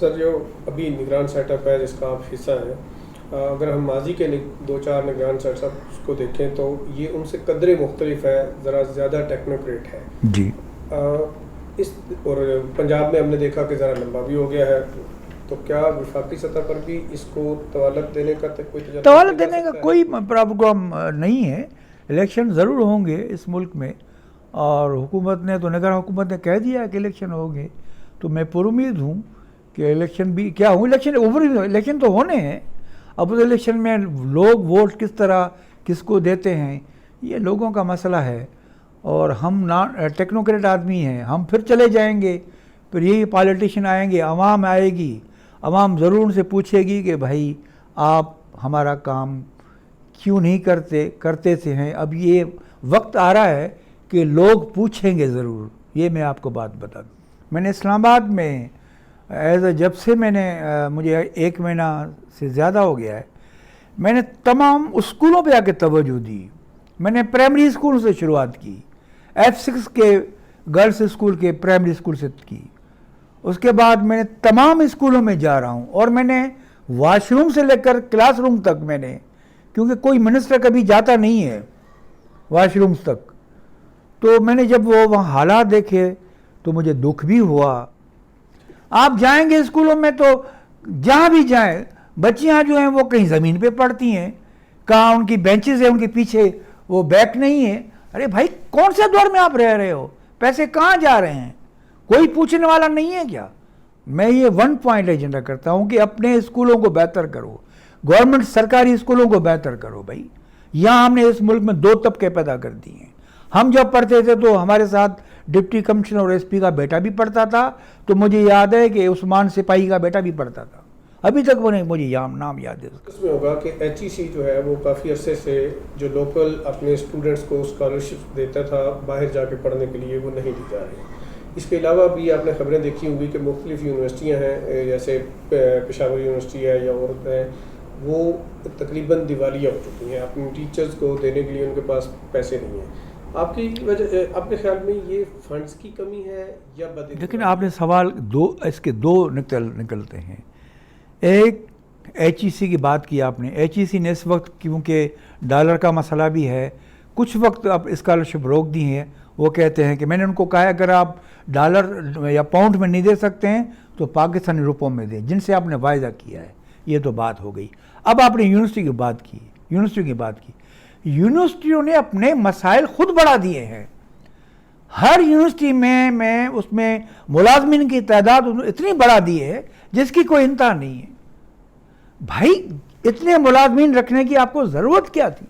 Sir, जो अभी निगरान सेटअप है जिसका आप हिस्सा हैं, अगर हम माजी के 2-4 निगरान सेटअप को देखें तो ये उनसे कदरे मुख्तलिफ है, ज़रा ज़्यादा टेक्नोक्रेट है जी। इस और पंजाब में हमने देखा कि ज़रा लंबा भी हो गया है, तो क्या वफाकी सतह पर भी इसको तवालत देने का कोई तवालत देने का कोई प्रोग्राम नहीं है। इलेक्शन ज़रूर होंगे इस मुल्क में, और हुकूमत ने तो निगरान हुकूमत ने कह दिया है कि इलेक्शन होंगे, तो मैं पुरुमीद हूँ कि इलेक्शन भी क्या हूँ, इलेक्शन तो होने हैं। अब उस इलेक्शन में लोग वोट किस तरह किसको देते हैं ये लोगों का मसला है, और हम ना टेक्नोक्रेट आदमी हैं, हम फिर चले जाएंगे, फिर यही पॉलिटिशियन आएंगे, आवाम आएगी, आवाम ज़रूर उनसे पूछेगी कि भाई आप हमारा काम क्यों नहीं करते थे हैं। अब ये वक्त आ रहा है कि लोग पूछेंगे ज़रूर। ये मैं आपको बात बता दूँ, मैंने इस्लामाबाद में जब से मुझे 1 महीना से ज़्यादा हो गया है, मैंने तमाम स्कूलों पे आके तवज्जो दी। मैंने प्राइमरी स्कूल से शुरुआत की, F6 के गर्ल्स स्कूल के प्राइमरी स्कूल से की। उसके बाद मैंने तमाम स्कूलों में जा रहा हूँ, और मैंने वॉशरूम से लेकर क्लासरूम तक मैंने, क्योंकि कोई मिनिस्टर कभी जाता नहीं है वॉशरूम्स तक, तो मैंने जब वो वहाँ हालात देखे तो मुझे दुख भी हुआ। आप जाएंगे स्कूलों में तो जहाँ भी जाएं, बच्चियाँ जो हैं वो कहीं ज़मीन पे पड़ती हैं, कहाँ उनकी बेंचेस है, उनके पीछे वो बैक नहीं है। अरे भाई, कौन से दौर में आप रह रहे हो? पैसे कहाँ जा रहे हैं? कोई पूछने वाला नहीं है क्या? मैं ये 1 पॉइंट एजेंडा करता हूँ कि अपने स्कूलों को बेहतर करो, गवर्नमेंट सरकारी स्कूलों को बेहतर करो। भाई, यहाँ हमने इस मुल्क में 2 तबके पैदा कर दिए हैं। हम जब पढ़ते थे तो हमारे साथ डिप्टी कमिश्नर और SP का बेटा भी पढ़ता था, तो मुझे याद है कि उस्मान सिपाही का बेटा भी पढ़ता था। अभी तक वो नहीं, मुझे नाम याद है उसका। इसमें होगा कि HEC जो है वो काफ़ी अरसे से जो लोकल अपने स्टूडेंट्स को स्कॉलरशिप देता था बाहर जाके पढ़ने के लिए, वो नहीं दी जा रही। इसके अलावा भी आपने खबरें देखी होंगी कि मुख्तलिफ यूनिवर्सिटियाँ हैं, जैसे पेशावर यूनिवर्सिटी है या और है, वो तकरीबन दिवालिया हो चुकी हैं। अपने टीचर्स को देने के लिए उनके पास पैसे नहीं हैं। आपके ख्याल में ये फंड्स की कमी है या लेकिन आपने सवाल इसके दो निकलते हैं। एक HEC की बात की आपने। HEC ने इस वक्त, क्योंकि डॉलर का मसला भी है, कुछ वक्त अब स्कॉलरशिप रोक दी है। वो कहते हैं कि मैंने उनको कहा अगर आप डॉलर या पाउंड में नहीं दे सकते हैं तो पाकिस्तानी रुपयों में दें, जिनसे आपने वायदा किया है। ये तो बात हो गई। अब आपने यूनिवर्सिटी की बात की। यूनिवर्सिटियों ने अपने मसाइल खुद बढ़ा दिए हैं। हर यूनिवर्सिटी में उसमें मुलाजमीन की तादाद इतनी बढ़ा दी है जिसकी कोई इंतहा नहीं है। भाई, इतने मुलाजमीन रखने की आपको ज़रूरत क्या थी?